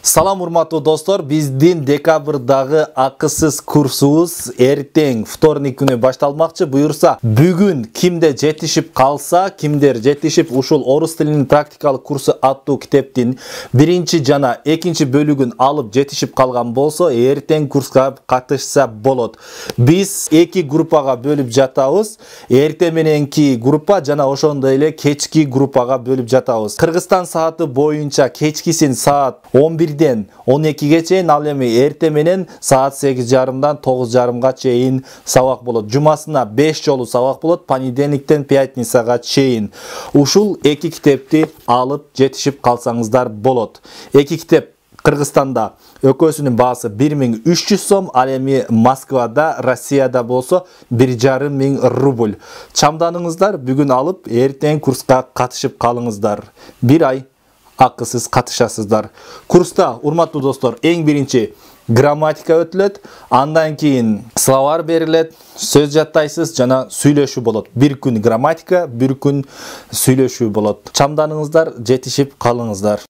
Salam урматтуу достор, биздин декабрдагы акысыз курсубуз эртең вторник күнү башталмакчы. Буюрса, бүгүн кимде жетишип калса, кимдер жетишип ушул орус тилинин практикалык курсу аттуу китептин биринчи жана экинчи бөлүгүн алып жетишип калган болсо, эртең курска катышса болот. Биз эки группага бөлүп жатабыз. Эрте мененки группа жана ошондой эле кечки группага бөлүп жатабыз. Кыргызстан сааты боюнча кечкисин саат 11 12-ге чейин, ал эми эрте менен саат 8:30-дан 9:30-га чейин сабак болот. Жумасына 5 жолу сабак болот, понедельниктен пятницага чейин. Ушул эки китепти алып жетишип калсаңыздар болот. Эки китеп Кыргызстанда өкөөсүнүн баасы 1300 сом, ал эми Москвада, Россияда болсо 1500 рубль. Чамданыңыздар, бүгүн алып эртең курска катышып калыңыздар. Бир ай акысыз катышасыздар. Курста, урматтуу достор, эң биринчи грамматика өтүлөт, андан кийин словарь берилет, сөз жаттайсыз жана сүйлөшүү болот. Бир күн грамматика, бир күн сүйлөшүү болот. Чамданыңыздар, жетишип калыңыздар.